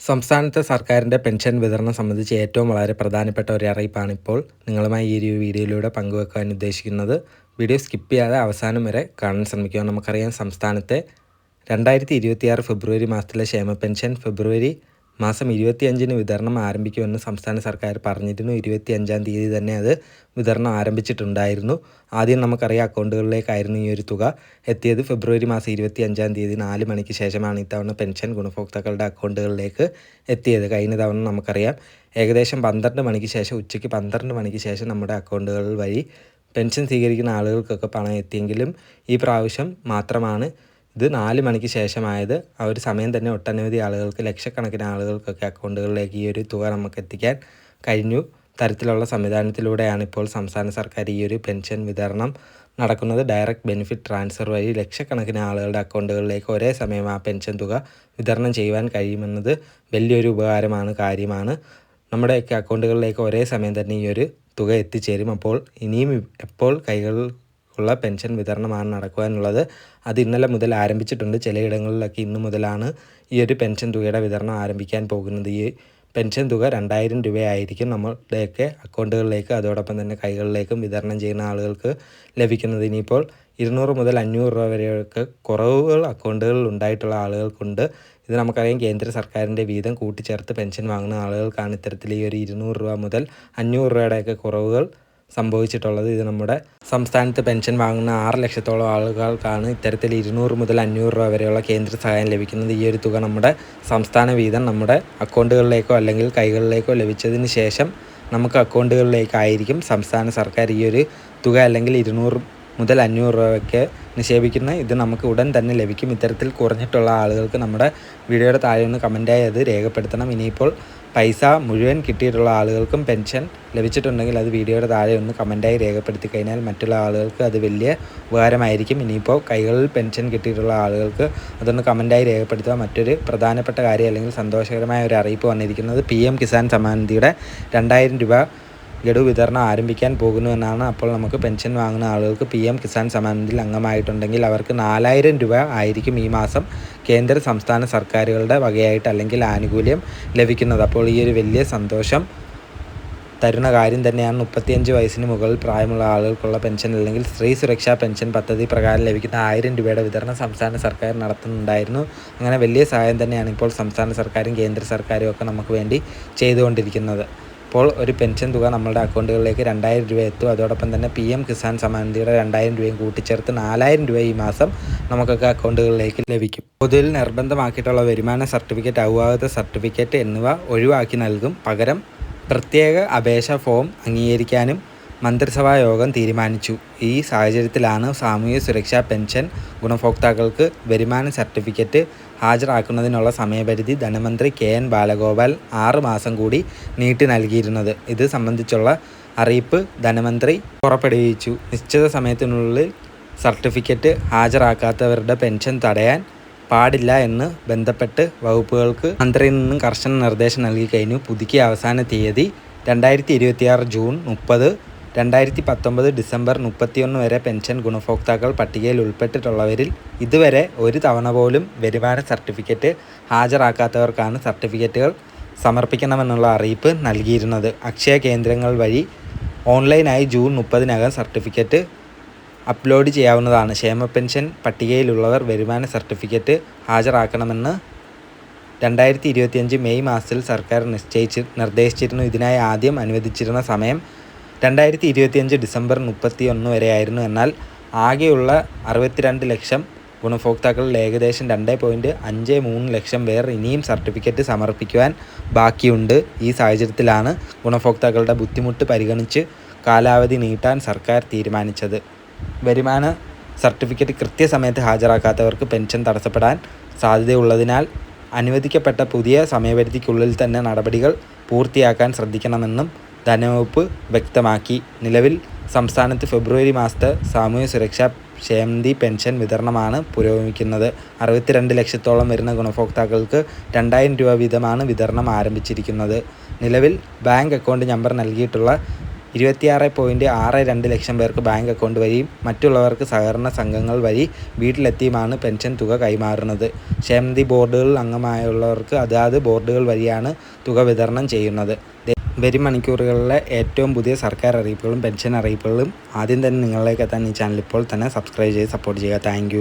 സംസ്ഥാനത്തെ സർക്കാരിൻ്റെ പെൻഷൻ വിതരണം സംബന്ധിച്ച് ഏറ്റവും വളരെ പ്രധാനപ്പെട്ട ഒരു അറിയിപ്പാണ് ഇപ്പോൾ നിങ്ങളുമായി ഈ ഒരു വീഡിയോയിലൂടെ പങ്കുവെക്കാൻ ഉദ്ദേശിക്കുന്നത്. വീഡിയോ സ്കിപ്പ് ചെയ്യാതെ അവസാനം വരെ കാണാൻ ശ്രമിക്കുക. നമുക്കറിയാം, സംസ്ഥാനത്തെ 2026 ഫെബ്രുവരി മാസത്തിലെ ക്ഷേമ പെൻഷൻ ഫെബ്രുവരി മാസം 25-ന് വിതരണം ആരംഭിക്കുമെന്ന് സംസ്ഥാന സർക്കാർ പറഞ്ഞിരുന്നു. 25-ാം തീയതി തന്നെ അത് വിതരണം ആരംഭിച്ചിട്ടുണ്ടായിരുന്നു. ആദ്യം നമുക്കറിയാം അക്കൗണ്ടുകളിലേക്കായിരുന്നു ഈ ഒരു തുക എത്തിയത്. ഫെബ്രുവരി മാസം 25-ാം തീയതി 4 മണിക്ക് ശേഷമാണ് ഇത്തവണ പെൻഷൻ ഗുണഭോക്താക്കളുടെ അക്കൗണ്ടുകളിലേക്ക് എത്തിയത്. കഴിഞ്ഞ തവണ നമുക്കറിയാം ഏകദേശം 12 മണിക്ക് ശേഷം, ഉച്ചയ്ക്ക് 12 മണിക്ക് ശേഷം നമ്മുടെ അക്കൗണ്ടുകൾ വഴി പെൻഷൻ സ്വീകരിക്കുന്ന ആളുകൾക്കൊക്കെ പണം എത്തിയെങ്കിലും ഈ പ്രാവശ്യം മാത്രമാണ് ഇത് 4 മണിക്ക് ശേഷമായത്. ആ ഒരു സമയം തന്നെ ഒട്ടനവധി ആളുകൾക്ക്, ലക്ഷക്കണക്കിന് ആളുകൾക്കൊക്കെ അക്കൗണ്ടുകളിലേക്ക് ഈ ഒരു തുക നമുക്ക് എത്തിക്കാൻ കഴിഞ്ഞു. തരത്തിലുള്ള സംവിധാനത്തിലൂടെയാണ് ഇപ്പോൾ സംസ്ഥാന സർക്കാർ ഈ ഒരു പെൻഷൻ വിതരണം നടക്കുന്നത്. ഡയറക്റ്റ് ബെനിഫിറ്റ് ട്രാൻസ്ഫർ വഴി ലക്ഷക്കണക്കിന് ആളുകളുടെ അക്കൗണ്ടുകളിലേക്ക് ഒരേ സമയം ആ പെൻഷൻ തുക വിതരണം ചെയ്യുവാൻ കഴിയുമെന്നത് വലിയൊരു ഉപകാരമാണ്, കാര്യമാണ്. നമ്മുടെയൊക്കെ അക്കൗണ്ടുകളിലേക്ക് ഒരേ സമയം തന്നെ ഈ ഒരു തുക എത്തിച്ചേരും. അപ്പോൾ ഇനിയും എപ്പോൾ കൈകളിലുള്ള പെൻഷൻ വിതരണമാണ് നടക്കുവാനുള്ളത്. അത് ഇന്നലെ മുതൽ ആരംഭിച്ചിട്ടുണ്ട്. ചിലയിടങ്ങളിലൊക്കെ ഇന്നു മുതലാണ് ഈ ഒരു പെൻഷൻ തുകയുടെ വിതരണം ആരംഭിക്കാൻ പോകുന്നത്. ഈ പെൻഷൻ തുക 2000 രൂപയായിരിക്കും നമ്മുടെയൊക്കെ അക്കൗണ്ടുകളിലേക്ക്, അതോടൊപ്പം തന്നെ കൈകളിലേക്കും വിതരണം ചെയ്യുന്ന ആളുകൾക്ക് ലഭിക്കുന്നത്. ഇനിയിപ്പോൾ 200 മുതൽ 500 രൂപ വരെയൊക്കെ കുറവുകൾ അക്കൗണ്ടുകളിൽ ഉണ്ടായിട്ടുള്ള ആളുകൾക്കുണ്ട്. ഇത് നമുക്കറിയാം, കേന്ദ്ര സർക്കാരിൻ്റെ വീതം കൂട്ടിച്ചേർത്ത് പെൻഷൻ വാങ്ങുന്ന ആളുകൾക്കാണ് ഇത്തരത്തിൽ ഈ ഒരു 200 രൂപ മുതൽ 500 രൂപയുടെയൊക്കെ കുറവുകൾ സംഭവിച്ചിട്ടുള്ളത്. ഇത് നമ്മുടെ സംസ്ഥാനത്ത് പെൻഷൻ വാങ്ങുന്ന 6 ലക്ഷത്തോളം ആളുകൾക്കാണ് ഇത്തരത്തിൽ 200 മുതൽ 500 രൂപ വരെയുള്ള കേന്ദ്ര സഹായം ലഭിക്കുന്നത്. ഈ ഒരു തുക നമ്മുടെ സംസ്ഥാന വീതം നമ്മുടെ അക്കൗണ്ടുകളിലേക്കോ അല്ലെങ്കിൽ കൈകളിലേക്കോ ലഭിച്ചതിന് ശേഷം നമുക്ക് അക്കൗണ്ടുകളിലേക്കായിരിക്കും സംസ്ഥാന സർക്കാർ ഈ ഒരു തുക അല്ലെങ്കിൽ 200 മുതൽ 500 രൂപയ്ക്ക് നിക്ഷേപിക്കുന്ന ഇത് നമുക്ക് ഉടൻ തന്നെ ലഭിക്കും. ഇത്തരത്തിൽ കുറഞ്ഞിട്ടുള്ള ആളുകൾക്ക് നമ്മുടെ വീഡിയോയുടെ താഴെ ഒന്ന് കമൻറ്റായി അത് രേഖപ്പെടുത്തണം. ഇനിയിപ്പോൾ പൈസ മുഴുവൻ കിട്ടിയിട്ടുള്ള ആളുകൾക്കും പെൻഷൻ ലഭിച്ചിട്ടുണ്ടെങ്കിൽ അത് വീഡിയോയുടെ താഴെ ഒന്ന് കമൻറ്റായി രേഖപ്പെടുത്തി കഴിഞ്ഞാൽ മറ്റുള്ള ആളുകൾക്ക് അത് വലിയ ഉപകാരമായിരിക്കും. ഇനിയിപ്പോൾ കൈകളിൽ പെൻഷൻ കിട്ടിയിട്ടുള്ള ആളുകൾക്ക് അതൊന്ന് കമൻറ്റായി രേഖപ്പെടുത്തുക. മറ്റൊരു പ്രധാനപ്പെട്ട കാര്യം അല്ലെങ്കിൽ സന്തോഷകരമായ ഒരു അറിയിപ്പ് വന്നിരിക്കുന്നത് PM കിസാൻ സമ്മാൻ നിധിയുടെ 2000 രൂപ ഗഡു വിതരണം ആരംഭിക്കാൻ പോകുന്നുവെന്നാണ്. അപ്പോൾ നമുക്ക് പെൻഷൻ വാങ്ങുന്ന ആളുകൾക്ക് PM കിസാൻ സമ്മാൻ നിധിയിൽ അംഗമായിട്ടുണ്ടെങ്കിൽ അവർക്ക് 4000 രൂപ ആയിരിക്കും ഈ മാസം കേന്ദ്ര സംസ്ഥാന സർക്കാരുകളുടെ വകയായിട്ട് അല്ലെങ്കിൽ ആനുകൂല്യം ലഭിക്കുന്നത്. അപ്പോൾ ഈ ഒരു വലിയ സന്തോഷം തരുന്ന കാര്യം തന്നെയാണ്. 35 വയസ്സിന് മുകളിൽ പ്രായമുള്ള ആളുകൾക്കുള്ള പെൻഷൻ അല്ലെങ്കിൽ സ്ത്രീ സുരക്ഷാ പെൻഷൻ പദ്ധതി പ്രകാരം ലഭിക്കുന്ന 1000 രൂപയുടെ വിതരണം സംസ്ഥാന സർക്കാർ നടത്തുന്നുണ്ടായിരുന്നു. അങ്ങനെ വലിയ സഹായം തന്നെയാണ് ഇപ്പോൾ സംസ്ഥാന സർക്കാരും കേന്ദ്ര സർക്കാരും ഒക്കെ നമുക്ക് വേണ്ടി ചെയ്തുകൊണ്ടിരിക്കുന്നത്. അപ്പോൾ ഒരു പെൻഷൻ തുക നമ്മളുടെ അക്കൗണ്ടുകളിലേക്ക് 2000 രൂപ എത്തും. അതോടൊപ്പം തന്നെ PM കിസാൻ സമ്മാൻ നിധിയുടെ 2000 രൂപയും കൂട്ടിച്ചേർത്ത് 4000 രൂപ ഈ മാസം നമുക്കൊക്കെ അക്കൗണ്ടുകളിലേക്ക് ലഭിക്കും. പൊതുവിൽ നിർബന്ധമാക്കിയിട്ടുള്ള വരുമാന സർട്ടിഫിക്കറ്റ്, ഔദ്യോഗിക സർട്ടിഫിക്കറ്റ് എന്നിവ ഒഴിവാക്കി നൽകും. പകരം പ്രത്യേക അപേക്ഷ ഫോം അംഗീകരിക്കാനും മന്ത്രിസഭാ യോഗം തീരുമാനിച്ചു. ഈ സാഹചര്യത്തിലാണ് സാമൂഹ്യ സുരക്ഷാ പെൻഷൻ ഗുണഭോക്താക്കൾക്ക് വരുമാന സർട്ടിഫിക്കറ്റ് ഹാജരാക്കുന്നതിനുള്ള സമയപരിധി ധനമന്ത്രി KN ബാലഗോപാൽ 6 മാസം കൂടി നീട്ടി നൽകിയിരുന്നത്. ഇത് സംബന്ധിച്ചുള്ള അറിയിപ്പ് ധനമന്ത്രി പുറപ്പെടുവിച്ചു. നിശ്ചിത സമയത്തിനുള്ളിൽ സർട്ടിഫിക്കറ്റ് ഹാജരാക്കാത്തവരുടെ പെൻഷൻ തടയാൻ പാടില്ല എന്ന് ബന്ധപ്പെട്ട് വകുപ്പുകൾക്ക് മന്ത്രിയിൽ നിന്നും കർശന നിർദ്ദേശം നൽകി കഴിഞ്ഞു. പുതുക്കിയ അവസാന തീയതി 2026 ജൂൺ 30, 2019 ഡിസംബർ 31 വരെ പെൻഷൻ ഗുണഭോക്താക്കൾ പട്ടികയിൽ ഉൾപ്പെട്ടിട്ടുള്ളവരിൽ ഇതുവരെ ഒരു തവണ പോലും വരുമാന സർട്ടിഫിക്കറ്റ് ഹാജരാക്കാത്തവർക്കാണ് സർട്ടിഫിക്കറ്റുകൾ സമർപ്പിക്കണമെന്നുള്ള അറിയിപ്പ് നൽകിയിരുന്നത്. അക്ഷയ കേന്ദ്രങ്ങൾ വഴി ഓൺലൈനായി ജൂൺ 30-നകം സർട്ടിഫിക്കറ്റ് അപ്ലോഡ് ചെയ്യാവുന്നതാണ്. ക്ഷേമ പെൻഷൻ പട്ടികയിലുള്ളവർ വരുമാന സർട്ടിഫിക്കറ്റ് ഹാജരാക്കണമെന്ന് 2025 മെയ് മാസത്തിൽ സർക്കാർ നിർദ്ദേശിച്ചിരുന്നു. ഇതിനായി ആദ്യം അനുവദിച്ചിരുന്ന സമയം 2025 ഡിസംബർ 31 വരെയായിരുന്നു. എന്നാൽ ആകെയുള്ള 62 ലക്ഷം ഗുണഭോക്താക്കളിൽ ഏകദേശം 2.53 ലക്ഷം പേർ ഇനിയും സർട്ടിഫിക്കറ്റ് സമർപ്പിക്കുവാൻ ബാക്കിയുണ്ട്. ഈ സാഹചര്യത്തിലാണ് ഗുണഭോക്താക്കളുടെ ബുദ്ധിമുട്ട് പരിഗണിച്ച് കാലാവധി നീട്ടാൻ സർക്കാർ തീരുമാനിച്ചത്. വരുമാന സർട്ടിഫിക്കറ്റ് കൃത്യസമയത്ത് ഹാജരാക്കാത്തവർക്ക് പെൻഷൻ തടസ്സപ്പെടാൻ സാധ്യതയുള്ളതിനാൽ അനുവദിക്കപ്പെട്ട പുതിയ സമയപരിധിക്കുള്ളിൽ തന്നെ നടപടികൾ പൂർത്തിയാക്കാൻ ശ്രദ്ധിക്കണമെന്നും ധനവകുപ്പ് വ്യക്തമാക്കി. നിലവിൽ സംസ്ഥാനത്ത് ഫെബ്രുവരി മാസത്തെ സാമൂഹ്യ സുരക്ഷാ ക്ഷേമനിധി പെൻഷൻ വിതരണമാണ് പുരോഗമിക്കുന്നത്. 62 ലക്ഷത്തോളം വരുന്ന ഗുണഭോക്താക്കൾക്ക് 2000 രൂപ വീതമാണ് വിതരണം ആരംഭിച്ചിരിക്കുന്നത്. നിലവിൽ ബാങ്ക് അക്കൗണ്ട് നമ്പർ നൽകിയിട്ടുള്ള 26.62 ലക്ഷം പേർക്ക് ബാങ്ക് അക്കൗണ്ട് വഴിയും മറ്റുള്ളവർക്ക് സഹകരണ സംഘങ്ങൾ വഴി വീട്ടിലെത്തിയുമാണ് പെൻഷൻ തുക കൈമാറുന്നത്. ക്ഷേമനിധി ബോർഡുകളിൽ അംഗമായുള്ളവർക്ക് അതാത് ബോർഡുകൾ വഴിയാണ് തുക വിതരണം ചെയ്യുന്നത്. വരും മണിക്കൂറുകളിലെ ഏറ്റവും പുതിയ സർക്കാർ അറിയിപ്പുകളും പെൻഷൻ അറിയിപ്പുകളും ആദ്യം തന്നെ നിങ്ങളിലേക്ക് എത്താൻ ഈ ചാനൽ ഇപ്പോൾ തന്നെ സബ്സ്ക്രൈബ് ചെയ്ത് സപ്പോർട്ട് ചെയ്യുക. Thank you.